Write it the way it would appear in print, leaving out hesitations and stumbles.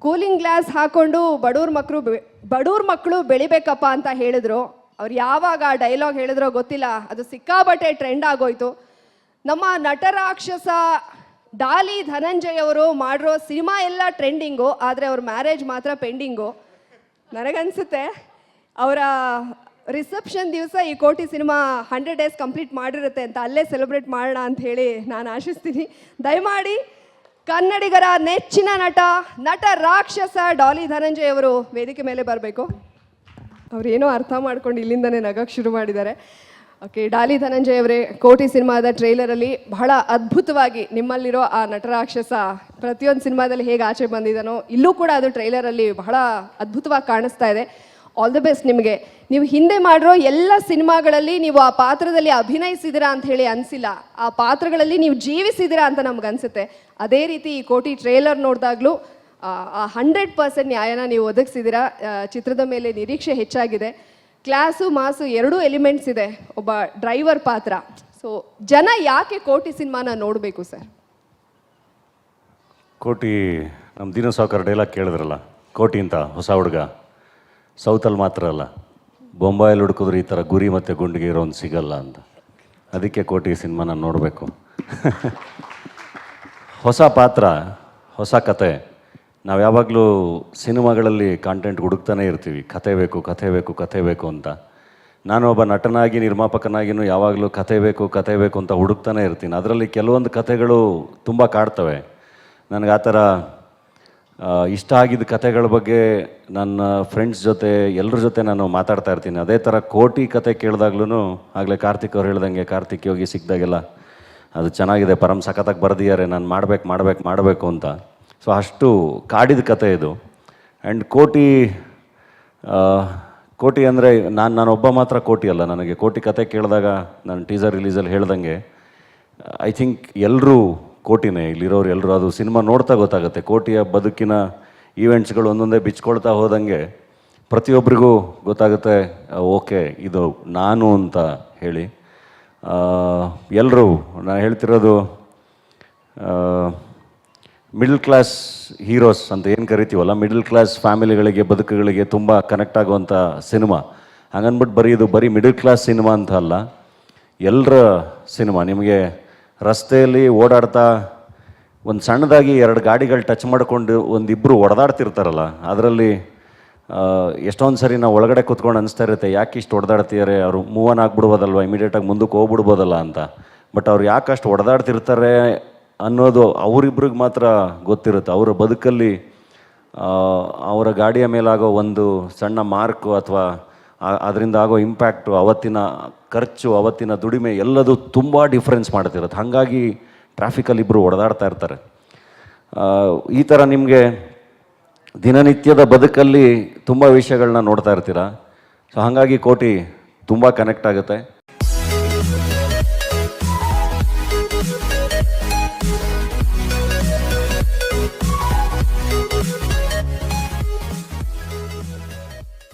Cooling glass ಹಾಕೊಂಡು ಬಡವ್ರ ಮಕ್ಕಳು ಬೆಳಿಬೇಕಪ್ಪ ಅಂತ ಹೇಳಿದ್ರು. ಅವ್ರು ಯಾವಾಗ ಆ ಡೈಲಾಗ್ ಹೇಳಿದ್ರೋ ಗೊತ್ತಿಲ್ಲ, ಅದು ಸಿಕ್ಕಾಬಟ್ಟೆ ಟ್ರೆಂಡ್ ಆಗೋಯ್ತು. ನಮ್ಮ ನಟರಾಕ್ಷಸ ಡಾಲಿ ಧನಂಜಯ್ ಅವರು ಮಾಡಿರೋ ಸಿನಿಮಾ ಎಲ್ಲ ಟ್ರೆಂಡಿಂಗು, ಆದರೆ ಅವ್ರ ಮ್ಯಾರೇಜ್ ಮಾತ್ರ ಪೆಂಡಿಂಗು. ನನಗನ್ಸುತ್ತೆ ಅವರ ರಿಸೆಪ್ಷನ್ ದಿವಸ ಈ ಕೋಟಿ ಸಿನಿಮಾ 100 days ಕಂಪ್ಲೀಟ್ ಮಾಡಿರುತ್ತೆ ಅಂತ, ಅಲ್ಲೇ ಸೆಲೆಬ್ರೇಟ್ ಮಾಡೋಣ ಅಂತ ಹೇಳಿ ನಾನು ಆಶಿಸ್ತೀನಿ. ದಯಮಾಡಿ ಕನ್ನಡಿಗರ ನೆಚ್ಚಿನ ನಟ ರಾಕ್ಷಸ ಡಾಲಿ ಧನಂಜಯ್ ಅವರು ವೇದಿಕೆ ಮೇಲೆ ಬರಬೇಕು. ಅವ್ರೇನೋ ಅರ್ಥ ಮಾಡ್ಕೊಂಡು ಇಲ್ಲಿಂದನೇ ನಗಕ್ಕೆ ಶುರು ಮಾಡಿದ್ದಾರೆ. ಓಕೆ, ಡಾಲಿ ಧನಂಜಯ್ ಅವರೇ, ಕೋಟಿ ಸಿನಿಮಾದ ಟ್ರೈಲರಲ್ಲಿ ಬಹಳ ಅದ್ಭುತವಾಗಿ ನಿಮ್ಮಲ್ಲಿರೋ ಆ ನಟರಾಕ್ಷಸ ಪ್ರತಿಯೊಂದು ಸಿನಿಮಾದಲ್ಲಿ ಹೇಗೆ ಆಚೆ ಬಂದಿದ್ದಾನೋ ಇಲ್ಲೂ ಕೂಡ ಅದು ಟ್ರೈಲರಲ್ಲಿ ಬಹಳ ಅದ್ಭುತವಾಗಿ ಕಾಣಿಸ್ತಾ ಇದೆ. ಆಲ್ ದಿ ಬೆಸ್ಟ್ ನಿಮಗೆ. ನೀವು ಹಿಂದೆ ಮಾಡಿರೋ ಎಲ್ಲ ಸಿನಿಮಾಗಳಲ್ಲಿ ನೀವು ಆ ಪಾತ್ರದಲ್ಲಿ ಅಭಿನಯಿಸಿದಿರಾ ಅಂತ ಹೇಳಿ ಅನಿಸಿಲ್ಲ, ಆ ಪಾತ್ರಗಳಲ್ಲಿ ನೀವು ಜೀವಿಸಿದಿರಾ ಅಂತ ನಮ್ಗೆ ಅನಿಸುತ್ತೆ. ಅದೇ ರೀತಿ ಈ ಕೋಟಿ ಟ್ರೇಲರ್ ನೋಡಿದಾಗಲೂ ಆ 100% ನ್ಯಾಯನ ನೀವು ಒದಗಿಸಿದ್ದೀರಾ. ಚಿತ್ರದ ಮೇಲೆ ನಿರೀಕ್ಷೆ ಹೆಚ್ಚಾಗಿದೆ. ಕ್ಲಾಸು ಮಾಸು ಎರಡೂ ಎಲಿಮೆಂಟ್ಸ್ ಇದೆ, ಒಬ್ಬ ಡ್ರೈವರ್ ಪಾತ್ರ. ಸೊ ಜನ ಯಾಕೆ ಕೋಟಿ ಸಿನಿಮಾನ ನೋಡಬೇಕು ಸರ್? ಕೋಟಿ ನಮ್ಮ ದಿನ ಸಾಕರ್ ಡೈಲಾಗ್ ಕೇಳಿದ್ರಲ್ಲ, ಕೋಟಿ ಅಂತ ಹೊಸ ಹುಡುಗ ಸೌತಲ್ಲಿ ಮಾತ್ರ ಅಲ್ಲ, ಬೊಂಬಾಯಲ್ಲಿ ಹುಡುಕಿದ್ರೆ ಈ ಥರ ಗುರಿ ಮತ್ತು ಗುಂಡಿಗೆ ಇರೋನು ಸಿಗಲ್ಲ ಅಂತ. ಅದಕ್ಕೆ ಕೋಟಿ ಸಿನಿಮಾನ ನೋಡಬೇಕು. ಹೊಸ ಪಾತ್ರ, ಹೊಸ ಕತೆ. ನಾವು ಯಾವಾಗಲೂ ಸಿನಿಮಾಗಳಲ್ಲಿ ಕಾಂಟೆಂಟ್ ಹುಡುಕ್ತಾನೆ ಇರ್ತೀವಿ, ಕತೆ ಬೇಕು ಕತೆ ಬೇಕು ಕತೆ ಬೇಕು ಅಂತ. ನಾನು ಒಬ್ಬ ನಟನಾಗಿ ನಿರ್ಮಾಪಕನಾಗಿಯೂ ಯಾವಾಗಲೂ ಕತೆ ಬೇಕು ಅಂತ ಹುಡುಕ್ತಾನೆ ಇರ್ತೀನಿ. ಅದರಲ್ಲಿ ಕೆಲವೊಂದು ಕತೆಗಳು ತುಂಬ ಕಾಡ್ತವೆ ನನಗೆ. ಆ ಥರ ಇಷ್ಟ ಆಗಿದ್ದ ಕತೆಗಳ ಬಗ್ಗೆ ನನ್ನ ಫ್ರೆಂಡ್ಸ್ ಜೊತೆ ಎಲ್ಲರ ಜೊತೆ ನಾನು ಮಾತಾಡ್ತಾ ಇರ್ತೀನಿ. ಅದೇ ಥರ ಕೋಟಿ ಕತೆ ಕೇಳಿದಾಗ್ಲೂ, ಆಗಲೇ ಕಾರ್ತಿಕ್ ಅವ್ರು ಹೇಳ್ದಂಗೆ, ಕಾರ್ತಿಕ್ ಯೋಗಿ ಸಿಕ್ಕಿದಾಗೆಲ್ಲ ಅದು ಚೆನ್ನಾಗಿದೆ, ಪರಂ ಸಖತ್ತಾಗಿ ಬರೆದಿದ್ದಾರೆ, ನಾನು ಮಾಡಬೇಕು ಅಂತ. ಸೊ ಅಷ್ಟು ಕಾಡಿದ ಕತೆ ಇದು. ಆ್ಯಂಡ್ ಕೋಟಿ ಅಂದರೆ ನಾನೊಬ್ಬ ಮಾತ್ರ ಕೋಟಿ ಅಲ್ಲ. ನನಗೆ ಕೋಟಿ ಕತೆ ಕೇಳಿದಾಗ ನಾನು ಟೀಸರ್ ರಿಲೀಸಲ್ಲಿ ಹೇಳ್ದಂಗೆ ಐ ಥಿಂಕ್ ಎಲ್ಲರೂ ಕೋಟಿನೇ, ಇಲ್ಲಿರೋರು ಎಲ್ಲರೂ. ಅದು ಸಿನಿಮಾ ನೋಡ್ತಾ ಗೊತ್ತಾಗುತ್ತೆ. ಕೋಟಿಯ ಬದುಕಿನ ಈವೆಂಟ್ಸ್ಗಳು ಒಂದೊಂದೇ ಬಿಚ್ಕೊಳ್ತಾ ಹೋದಂಗೆ ಪ್ರತಿಯೊಬ್ಬರಿಗೂ ಗೊತ್ತಾಗುತ್ತೆ, ಓಕೆ ಇದು ನಾನು ಅಂತ ಹೇಳಿ. ಎಲ್ಲರೂ ನಾನು ಹೇಳ್ತಿರೋದು ಮಿಡಲ್ ಕ್ಲಾಸ್ ಹೀರೋಸ್ ಅಂತ ಏನು ಕರಿತೀವಲ್ಲ, ಮಿಡಲ್ ಕ್ಲಾಸ್ ಫ್ಯಾಮಿಲಿಗಳಿಗೆ, ಬದುಕುಗಳಿಗೆ ತುಂಬ ಕನೆಕ್ಟ್ ಆಗುವಂಥ ಸಿನಿಮಾ. ಹಾಗನ್ಬಿಟ್ಟು ಬರೀ ಮಿಡಲ್ ಕ್ಲಾಸ್ ಸಿನಿಮಾ ಅಂತ ಅಲ್ಲ, ಎಲ್ಲರ ಸಿನಿಮಾ. ನಿಮಗೆ ರಸ್ತೆಯಲ್ಲಿ ಓಡಾಡ್ತಾ ಒಂದು ಸಣ್ಣದಾಗಿ 2 ಗಾಡಿಗಳು ಟಚ್ ಮಾಡಿಕೊಂಡು ಒಂದಿಬ್ಬರು ಹೊಡೆದಾಡ್ತಿರ್ತಾರಲ್ಲ, ಅದರಲ್ಲಿ ಎಷ್ಟೊಂದು ಸರಿ ನಾವು ಒಳಗಡೆ ಕೂತ್ಕೊಂಡು ಅನಿಸ್ತಾ ಇರುತ್ತೆ, ಯಾಕೆ ಇಷ್ಟು ಹೊಡೆದಾಡ್ತಿದ್ದಾರೆ, ಅವರು ಮೂವ್ ಆನ್ ಆಗಿಬಿಡ್ಬೋದಲ್ವ, ಇಮಿಡಿಯೇಟಾಗಿ ಮುಂದಕ್ಕೆ ಹೋಗ್ಬಿಡ್ಬೋದಲ್ಲ ಅಂತ. ಬಟ್ ಅವ್ರು ಯಾಕಷ್ಟು ಹೊಡೆದಾಡ್ತಿರ್ತಾರೆ ಅನ್ನೋದು ಅವರಿಬ್ರಿಗೆ ಮಾತ್ರ ಗೊತ್ತಿರುತ್ತೆ. ಅವರ ಬದುಕಲ್ಲಿ ಅವರ ಗಾಡಿಯ ಮೇಲಾಗೋ ಒಂದು ಸಣ್ಣ ಮಾರ್ಕು ಅಥವಾ ಅದರಿಂದ ಆಗೋ ಇಂಪ್ಯಾಕ್ಟು, ಅವತ್ತಿನ ಖರ್ಚು, ಅವತ್ತಿನ ದುಡಿಮೆ ಎಲ್ಲದು ತುಂಬ ಡಿಫ್ರೆನ್ಸ್ ಮಾಡ್ತಿರುತ್ತೆ. ಹಾಗಾಗಿ ಟ್ರಾಫಿಕಲ್ಲಿ ಇಬ್ಬರು ಹೊಡೆದಾಡ್ತಾ ಇರ್ತಾರೆ. ಈ ಥರ ನಿಮಗೆ ದಿನನಿತ್ಯದ ಬದುಕಲ್ಲಿ ತುಂಬ ವಿಷಯಗಳನ್ನ ನೋಡ್ತಾ ಇರ್ತೀರ. ಸೊ ಹಾಗಾಗಿ ಕೋಟಿ ತುಂಬ ಕನೆಕ್ಟ್ ಆಗುತ್ತೆ.